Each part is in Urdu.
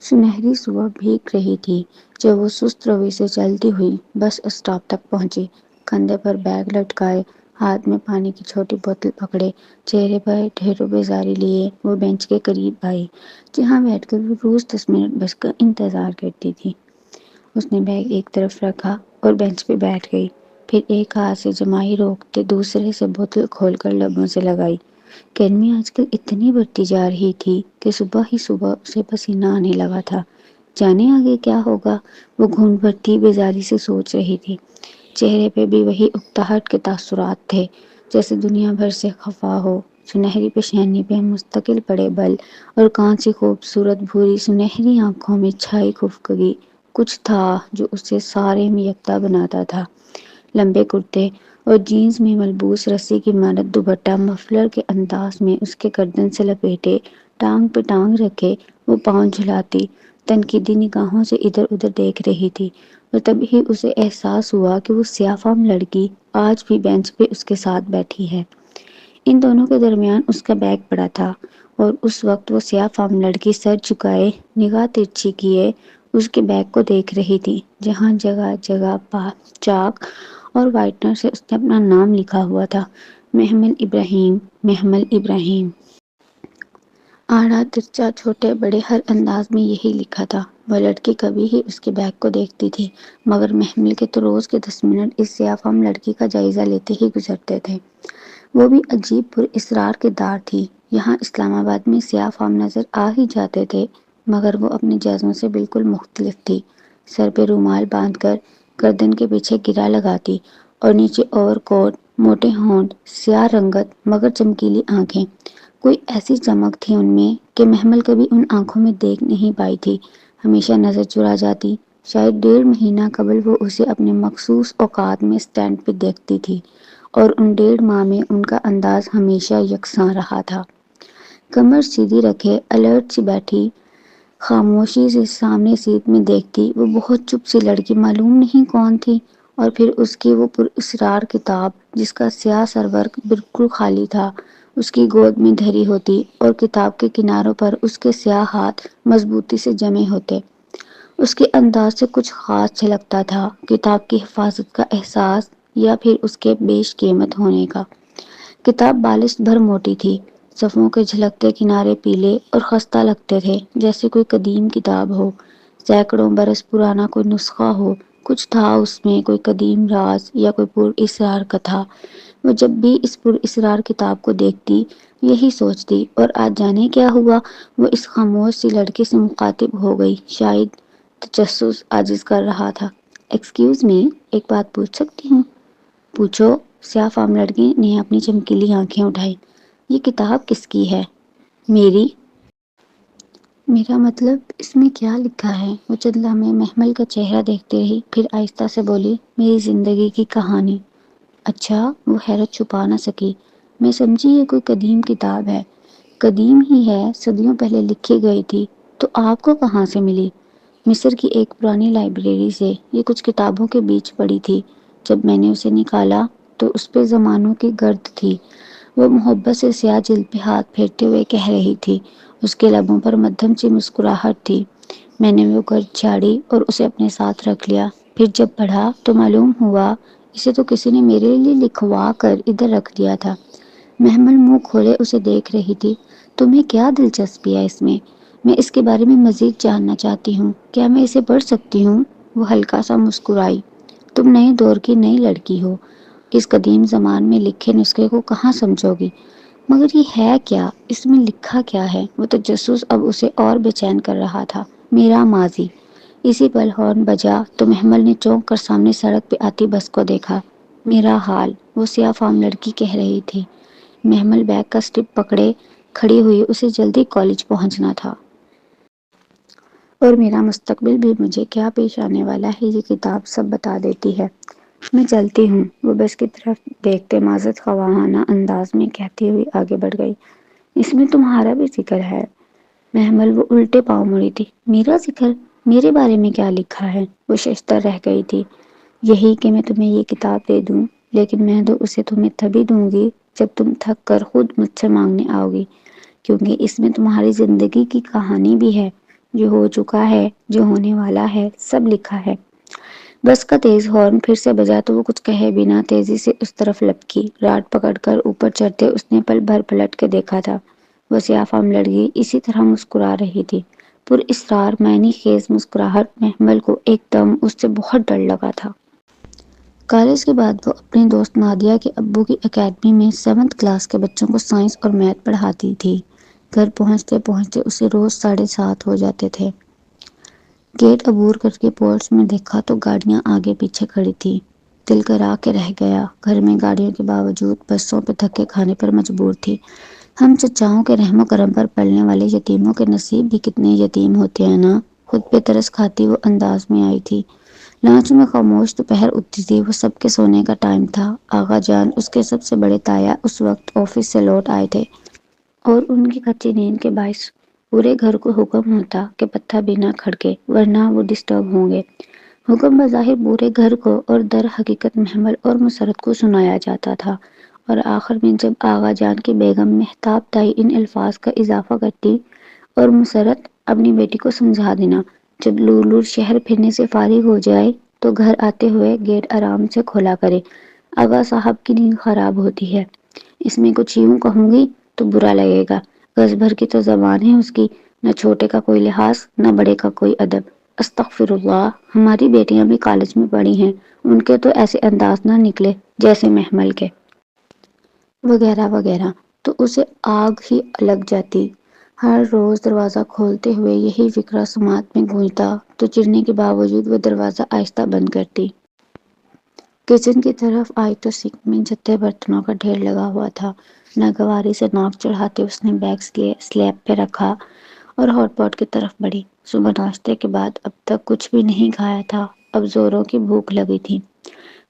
سنہری صبح بھیگ رہی تھی جب وہ سست روی سے چلتی ہوئی بس اسٹاپ تک پہنچی۔ کندھے پر بیگ لٹکائے، ہاتھ میں پانی کی چھوٹی بوتل پکڑے، چہرے پر ڈھیروں بیزاری لیے وہ بینچ کے قریب آئی جہاں بیٹھ کر وہ روز 10 منٹ بس کا انتظار کرتی تھی۔ اس نے بیگ ایک طرف رکھا اور بینچ پہ بیٹھ گئی، پھر ایک ہاتھ سے جمائی روکتے دوسرے سے بوتل کھول کر لبوں سے لگائی۔ گرمی آج کل اتنی بڑھتی جا رہی تھی کہ صبح ہی صبح اسے پسینہ آنے لگا تھا۔ جانے آگے کیا ہوگا، وہ گھونٹ بھرتی بیزاری سے سوچ رہی تھی۔ چہرے پہ بھی وہی اکتاہٹ کے تاثرات تھے، جیسے دنیا بھر سے خفا ہو۔ سنہری پیشانی پہ مستقل پڑے بل اور کانچ سی خوبصورت بھوری سنہری آنکھوں میں چھائی خفگی، کچھ تھا جو اسے سارے میں یکتا بناتا تھا۔ لمبے کرتے اور جینز میں ملبوس رسی کی مانند دوپٹہ مفلر کے انداز میں اس کے گردن سے لپیٹے، ٹانگ پہ ٹانگ رکھے وہ پاؤں جھلاتی تنقیدی نگاہوں سے ادھر ادھر دیکھ رہی تھی، اور تبھی اسے احساس ہوا کہ وہ سیاہ فام لڑکی آج بھی بینچ پہ اس کے ساتھ بیٹھی ہے۔ ان دونوں کے درمیان اس کا بیگ پڑا تھا، اور اس وقت وہ سیاہ فام لڑکی سر جھکائے، نگاہ ترچھی کیے اس کے بیگ کو دیکھ رہی تھی، جہاں جگہ جگہ چاک اور وائٹنر سے اس نے اپنا نام لکھا ہوا تھا، محمل ابراہیم، محمل ابراہیم۔ آڑا ترچا چھوٹے بڑے ہر انداز میں یہی لکھا تھا۔ وہ لڑکی کبھی ہی اس کے بیگ کو دیکھتی تھی، مگر محمل کے تو روز کے 10 منٹ اس سیاہ فام لڑکی کا جائزہ لیتے ہی گزرتے تھے۔ وہ بھی عجیب پر اسرار کردار تھی۔ یہاں اسلام آباد میں سیاہ فام نظر آ ہی جاتے تھے، مگر وہ اپنے جائزوں سے بالکل مختلف تھی۔ سر پہ رومال باندھ کر گردن کے پیچھے گرہ لگاتی اور نیچے اوور کوٹ، موٹے ہونٹ، سیاہ رنگت مگر چمکیلی آنکھیں۔ کوئی ایسی چمک تھی ان میں کہ محمل کبھی ان آنکھوں میں دیکھ نہیں پائی تھی، ہمیشہ نظر چرا جاتی۔ شاید 1.5 مہینہ قبل وہ اسے اپنے مخصوص اوقات میں سٹینڈ پہ دیکھتی تھی، اور ان 1.5 ماہ میں ان کا انداز ہمیشہ یکساں رہا تھا۔ کمر سیدھی رکھے الرٹ سی بیٹھی، خاموشی سے سامنے سیٹ میں دیکھتی وہ بہت چپ سی لڑکی معلوم نہیں کون تھی، اور پھر اس کی وہ پر اسرار کتاب جس کا سیاہ سرورق بالکل خالی تھا اس کی گود میں دھری ہوتی، اور کتاب کے کناروں پر اس کے سیاہ ہاتھ مضبوطی سے جمے ہوتے۔ اس کے انداز سے کچھ خاص جھلکتا تھا، کتاب کی حفاظت کا احساس یا پھر اس کے بیش قیمت ہونے کا۔ کتاب بالشت بھر موٹی تھی، صفحوں کے جھلکتے کنارے پیلے اور خستہ لگتے تھے، جیسے کوئی قدیم کتاب ہو، سینکڑوں برس پرانا کوئی نسخہ ہو۔ کچھ تھا اس میں، کوئی قدیم راز یا کوئی پر اسرار کتھا۔ وہ جب بھی اس پر اسرار کتاب کو دیکھتی یہی سوچتی، اور آج جانے کیا ہوا، وہ اس خاموش سی لڑکی سے مخاطب ہو گئی۔ شاید تجسس عاجز کر رہا تھا۔ ایکسکیوز می، ایک بات پوچھ سکتی ہوں؟ پوچھو، سیاہ فام لڑکی نے اپنی چمکیلی آنکھیں اٹھائی۔ یہ کتاب کس کی ہے؟ میری۔ میرا مطلب اس میں کیا لکھا ہے؟ وہ چند لمحے محمل کا چہرہ دیکھتی رہی، پھر آہستہ سے بولی، میری زندگی کی کہانی۔ اچھا، وہ حیرت چھپا نہ سکی۔ میں سمجھی یہ کوئی قدیم کتاب ہے۔ قدیم ہی ہے، صدیوں پہلے لکھی گئی تھی۔ تو آپ کو کہاں سے ملی؟ مصر کی ایک پرانی لائبریری سے، یہ کچھ کتابوں کے بیچ پڑی تھی۔ جب میں نے اسے نکالا تو اس پہ زمانوں کی گرد تھی۔ وہ محبت سے سیاہ جلد پہ ہاتھ پھیرتے ہوئے کہہ رہی تھی، اس کے لبوں پر مدھم سی مسکراہٹ تھی۔ میں نے وہ گرد جھاڑی اور اسے اپنے ساتھ رکھ لیا۔ پھر جب پڑھا تو معلوم ہوا اسے تو کسی نے میرے لیے لکھوا کر ادھر رکھ دیا تھا۔ محمل منہ کھولے اسے دیکھ رہی تھی۔ تمہیں کیا دلچسپی ہے اس میں اس کے بارے میں مزید جاننا چاہتی ہوں۔ کیا میں اسے پڑھ سکتی ہوں؟ وہ ہلکا سا مسکرائی۔ تم نئے دور کی نئی لڑکی ہو، اس قدیم زمان میں لکھے نسخے کو کہاں سمجھو گی؟ مگر یہ ہے کیا؟ اس میں لکھا کیا ہے؟ وہ تجسس اب اسے اور بے چین کر رہا تھا۔ میرا ماضی۔ اسی پل ہارن بجا تو محمل نے چونک کر سامنے سڑک پہ آتی بس کو دیکھا۔ میرا حال، وہ سیاہ فام لڑکی کہہ رہی تھی۔ محمل بیگ کا سٹپ پکڑے کھڑی ہوئی، اسے جلدی کالج پہنچنا تھا۔ اور میرا مستقبل بھی مجھے کیا پیش آنے والا ہے یہ کتاب سب بتا دیتی ہے۔ میں چلتی ہوں، وہ بس کی طرف دیکھتے معذرت خواہانہ انداز میں کہتی ہوئی آگے بڑھ گئی۔ اس میں تمہارا بھی ذکر ہے؟ محمل وہ الٹے پاؤں مڑی تھی۔ میرا ذکر؟ میرے بارے میں کیا لکھا ہے؟ وہ ششدر رہ گئی تھی۔ یہی کہ میں تمہیں یہ کتاب دے دوں، لیکن میں تو اسے تمہیں تبھی دوں گی جب تم تھک کر خود مجھ سے مانگنے آؤ گی، کیونکہ اس میں تمہاری زندگی کی کہانی بھی ہے۔ جو ہو چکا ہے، جو ہونے والا ہے، سب لکھا ہے۔ بس کا تیز ہارن پھر سے بجا تو وہ کچھ کہے بنا تیزی سے اس طرف لپکی۔ راڈ پکڑ کر اوپر چڑھتے اس نے پل بھر پلٹ کے دیکھا تھا۔ وہ سیاہ فام لڑکی اسی طرح مسکرا رہی تھی، پر اسرار معنی خیز مسکراہٹ۔ محمل کو ایک دم اس سے بہت ڈر لگا تھا۔ کالج کے بعد وہ اپنی دوست نادیہ کے ابو کی اکیڈمی میں 7th کلاس کے بچوں کو سائنس اور میتھ پڑھاتی تھی۔ گھر پہنچتے پہنچتے اسے روز 7:30 ہو جاتے تھے۔ گیٹ عبور کر کے پورچ میں دیکھا تو گاڑیاں آگے پیچھے کھڑی تھی۔ دل کرا کے رہ گیا۔ گھر میں گاڑیوں کے باوجود بسوں پہ دھکے کھانے پر مجبور تھی۔ ہم چچاؤں کے رحم و کرم پر پلنے والے یتیموں کے نصیب بھی کتنے یتیم ہوتے ہیں نا۔ خود پہ ترس کھاتی وہ انداز میں آئی تھی۔ لانچ میں خاموش دوپہر اٹھتی تھی۔ وہ سب کے سونے کا ٹائم تھا۔ آغا جان اس کے سب سے بڑے تایا اس وقت آفس سے لوٹ آئے تھے اور ان کی کچی نیند کے باعث پورے گھر کو حکم ہوتا کہ پتھا بھی نہ کھڑکے ورنہ وہ ڈسٹرب ہوں گے۔ حکم بظاہر پورے گھر کو اور در حقیقت محمل اور مسرت کو سنایا جاتا تھا، اور آخر میں جب آغا جان کی بیگم مہتاب تائی ان الفاظ کا اضافہ کرتی اور مسرت اپنی بیٹی کو سمجھا دینا جب لور لور شہر پھرنے سے فارغ ہو جائے تو گھر آتے ہوئے گیٹ آرام سے کھولا کرے، آغا صاحب کی نیند خراب ہوتی ہے۔ اس میں کچھ یوں کہوں گی تو برا لگے گا، گز بھر کی تو زبان ہے اس کی، نہ چھوٹے کا کوئی لحاظ نہ بڑے کا کوئی ادب۔ استغفر اللہ، ہماری بیٹیاں بھی کالج میں پڑھی ہیں، ان کے تو ایسے انداز نہ نکلے جیسے محمل کے، وغیرہ وغیرہ۔ تو اسے آگ ہی لگ جاتی۔ ہر روز دروازہ کھولتے ہوئے یہی فقرہ سماعت میں گونجتا تو چڑھنے کے باوجود وہ دروازہ آہستہ بند کرتی۔ کچن کی طرف آئی تو سنک میں جھتے برتنوں کا ڈھیر لگا ہوا تھا۔ ناگواری سے ناک چڑھاتے اس نے بیگ سلیب پہ رکھا اور ہاٹ پاٹ کی طرف بڑھی۔ صبح ناشتے کے بعد اب تک کچھ بھی نہیں کھایا تھا، اب زوروں کی بھوک لگی تھی۔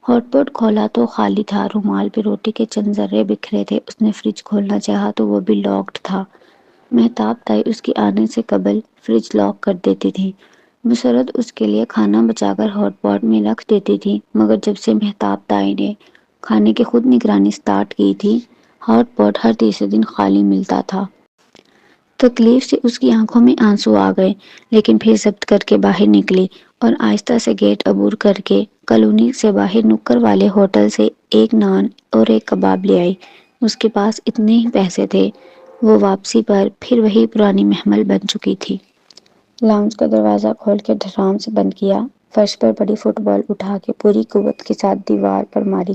ہاٹ پاٹ کھولا تو خالی تھا، رومال پہ روٹی کے چند ذرے بکھرے تھے۔ اس نے فریج کھولنا چاہا تو وہ بھی لاکڈ تھا۔ مہتاب تائی اس کے آنے سے قبل فریج لاک کر دیتی تھی۔ مسرت اس کے لیے کھانا بچا کر ہاٹ پاٹ میں رکھ دیتی تھی، مگر جب سے مہتاب تائی نے کھانے کی خود نگرانی سٹارٹ کی تھی، ہاٹ پاٹ ہر تیسرے دن خالی ملتا تھا۔ تکلیف سے اس کی آنکھوں میں آنسو آ گئے، لیکن پھر ضبط کر کے باہر نکلی اور آہستہ سے گیٹ عبور کر کے کالونی سے باہر نکڑ والے ہوٹل سے ایک نان اور ایک کباب لے آئی۔ اس کے پاس اتنے ہی پیسے تھے۔ وہ واپسی پر پھر وہی پرانی محمل بن چکی تھی۔ لاؤنج کا دروازہ کھول کے دھڑام سے بند کیا، فرش پر پڑی فٹ بال اٹھا کے پوری قوت کے ساتھ دیوار پر ماری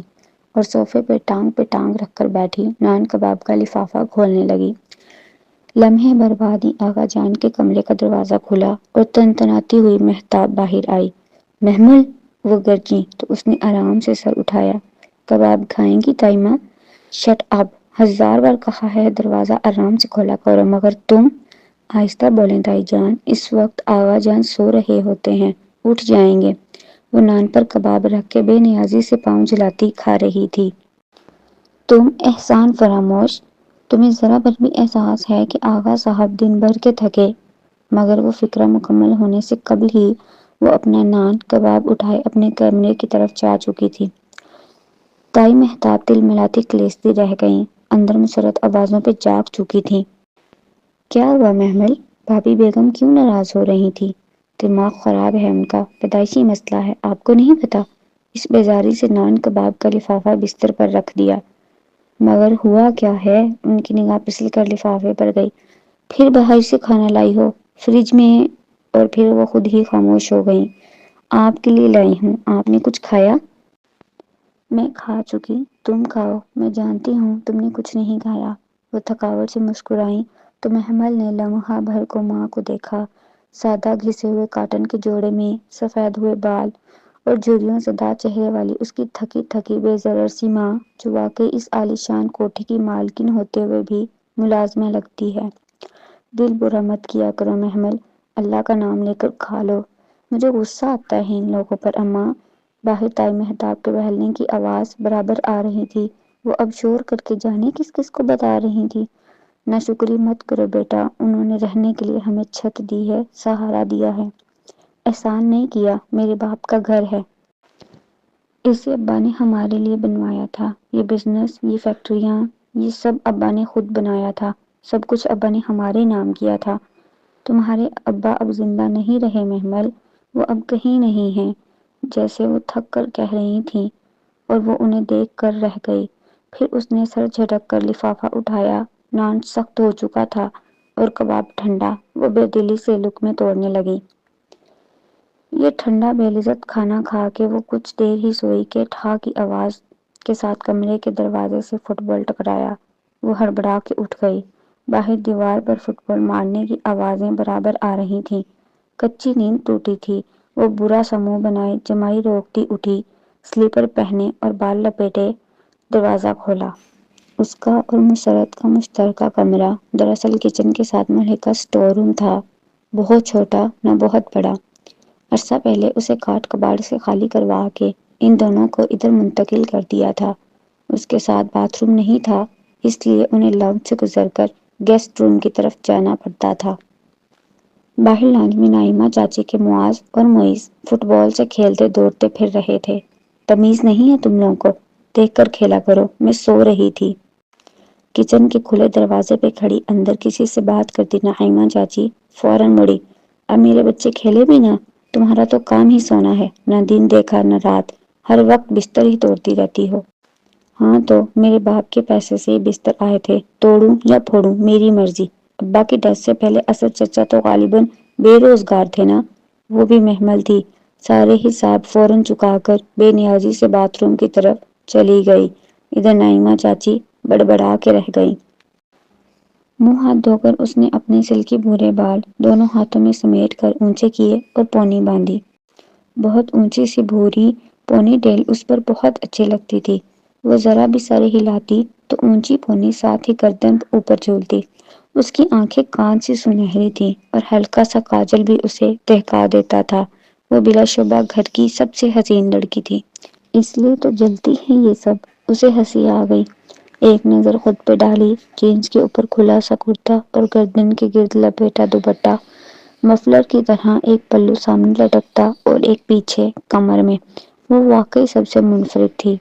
اور صوفے پہ ٹانگ رکھ کر بیٹھی نان کباب کا لفافہ کھولنے لگی۔ لمحے بھر بعد ہی آغا جان کے کمرے کا دروازہ کھلا اور تنتناتی ہوئی مہتاب باہر آئی۔ محمل، وہ گرجی تو اس نے آرام سے سر اٹھایا۔ کباب کھائیں گی تائی ماں؟ شٹ اپ، 1000 بار کہا ہے دروازہ آرام سے کھولا کرو، مگر تم… آہستہ بولیں تائی جان، اس وقت آغا جان سو رہے ہوتے ہیں، اٹھ جائیں گے۔ وہ نان پر کباب رکھ کے بے نیازی سے پاؤں جلاتی کھا رہی تھی۔ تم احسان فراموش، تمہیں ذرا بھر بھی احساس ہے کہ آغا صاحب دن بھر کے تھکے؟ مگر وہ فقرہ مکمل ہونے سے قبل ہی وہ اپنا نان کباب اٹھائے اپنے کمرے کی طرف جا چکی تھی۔ تائی مہتاب تل ملاتی کلیستی رہ گئیں۔ اندر مسرت آوازوں پہ جاگ چکی تھی۔ کیا ہوا محمل؟ بھابی بیگم کیوں ناراض ہو رہی تھی؟ دماغ خراب ہے ان کا، پیدائشی مسئلہ ہے، آپ کو نہیں پتا؟ اس بیزاری سے نان کباب کا لفافہ بستر پر رکھ دیا۔ مگر ہوا کیا ہے؟ ان کی نگاہ پھسل کر لفافے پر گئی۔ پھر باہر سے کھانا لائی ہو؟ فریج میں، اور پھر وہ خود ہی خاموش ہو گئیں۔ آپ کے لیے لائی ہوں، آپ نے کچھ کھایا؟ میں کھا چکی، تم کھاؤ، میں جانتی ہوں تم نے کچھ نہیں کھایا۔ وہ تھکاوٹ سے مسکرائیں تو محمل نے لمحہ بھر کو ماں کو دیکھا۔ سادہ گھسے ہوئے کاٹن کے جوڑے میں سفید ہوئے بال اور جھریوں زدہ چہرے والی اس کی تھکی تھکی بے ضرر سی ماں، جو واقعی اس عالیشان کوٹھی کی مالکن ہوتے ہوئے بھی ملازمہ لگتی ہے۔ دل برا مت کیا کرو محمل، اللہ کا نام لے کر کھا لو۔ مجھے غصہ آتا ہے ان لوگوں پر اماں۔ باہر تائی مہتاب کے بہلنے کی آواز برابر آ رہی تھی۔ وہ اب شور کر کے جانے کس کس کو بتا رہی تھی۔ ناشکری مت کرو بیٹا، انہوں نے رہنے کے لیے ہمیں چھت دی ہے، سہارا دیا ہے۔ احسان نہیں کیا، میرے باپ کا گھر ہے۔ اسے ابا نے ہمارے لیے بنوایا تھا۔ یہ بزنس، یہ فیکٹریاں، یہ سب ابا نے خود بنایا تھا۔ سب کچھ ابا نے ہمارے نام کیا تھا۔ تمہارے ابا اب زندہ نہیں رہے محمل، وہ اب کہیں نہیں ہیں، جیسے وہ تھک کر کہہ رہی تھیں، اور وہ انہیں دیکھ کر رہ گئی۔ پھر اس نے سر جھٹک کر لفافہ اٹھایا۔ نان سخت ہو چکا تھا اور کباب ٹھنڈا۔ وہ بے دلی سے لقمے توڑنے لگی۔ یہ ٹھنڈا بے لذت کھانا کھا کے وہ کچھ دیر ہی سوئی کہ ٹھا کی آواز کے ساتھ کمرے کے دروازے سے فٹ بال ٹکرایا۔ وہ ہڑبڑا کے اٹھ گئی۔ باہر دیوار پر فٹ بال مارنے کی آوازیں برابر آ رہی تھیں۔ کچی نیند ٹوٹی تھی۔ وہ برا سا منہ بنائے جمائی روکتی اٹھی، سلیپر پہنے اور بال لپیٹے دروازہ کھولا۔ اس کا اور مسرت کا مشترکہ کمرہ دراصل کچن کے ساتھ ملحقہ اسٹور روم تھا، بہت چھوٹا نہ بہت بڑا۔ عرصہ پہلے اسے کاٹ کباڑ سے خالی کروا کے ان دونوں کو ادھر منتقل کر دیا تھا۔ اس کے ساتھ باتھ روم نہیں تھا، اس لیے انہیں لاؤنج سے گزر کر گیسٹ روم کی طرف جانا پڑتا تھا۔ باہر لاؤنج میں نائمہ چاچی کے معاذ اور معیز فٹ بال سے کھیلتے دوڑتے پھر رہے تھے۔ تمیز نہیں ہے تم لوگوں کو، دیکھ کر کھیلا کرو، میں سو رہی تھی۔ کچن کے کھلے دروازے پہ کھڑی اندر کسی سے بات کرتی نائمہ چاچی فوراً مڑی۔ اب میرے بچے کھیلے بھی نہ، تمہارا تو کام ہی سونا ہے، نہ دن دیکھا نہ رات، ہر وقت بستر ہی توڑتی رہتی ہو۔ ہاں تو میرے باپ کے پیسے سے یہ بستر آئے تھے، توڑوں یا پھوڑوں میری مرضی۔ ابا کی ڈیتھ سے پہلے اسد چچا تو غالباً بے روزگار تھے نا، وہ بھی محمل تھی۔ سارے حساب فوراً چکا کر بے نیازی سے باتھ روم کی طرف چلی گئی۔ ادھر نائمہ چاچی بڑبڑا کے رہ گئی۔ منہ ہاتھ دھو کر اس نے اپنے سلکی بھورے بال دونوں ہاتھوں میں سمیٹ کر اونچے کیے اور پونی باندھی۔ بہت اونچی سی بھوری پونی ٹیل اس پر بہت اچھی لگتی تھی۔ وہ ذرا بھی سر ہلاتی تو اونچی پونی ساتھ ہی گردن اوپر جھولتی۔ اس کی آنکھیں کانچ سی سنہری تھیں اور ہلکا سا کاجل بھی اسے دہکا دیتا تھا۔ وہ بلا شبہ گھر کی سب سے حسین لڑکی تھی۔ اس لیے تو جلتی ہے یہ سب۔ اسے ہنسی آ گئی۔ ایک نظر خود پہ ڈالی، جینس کے اوپر کھلا سا کرتا اور گردن کے گرد لپیٹا دوپٹہ مفلر کی طرح ایک پلو سامنے لٹکتا اور ایک پیچھے کمر میں۔ وہ واقعی سب سے منفرد تھی۔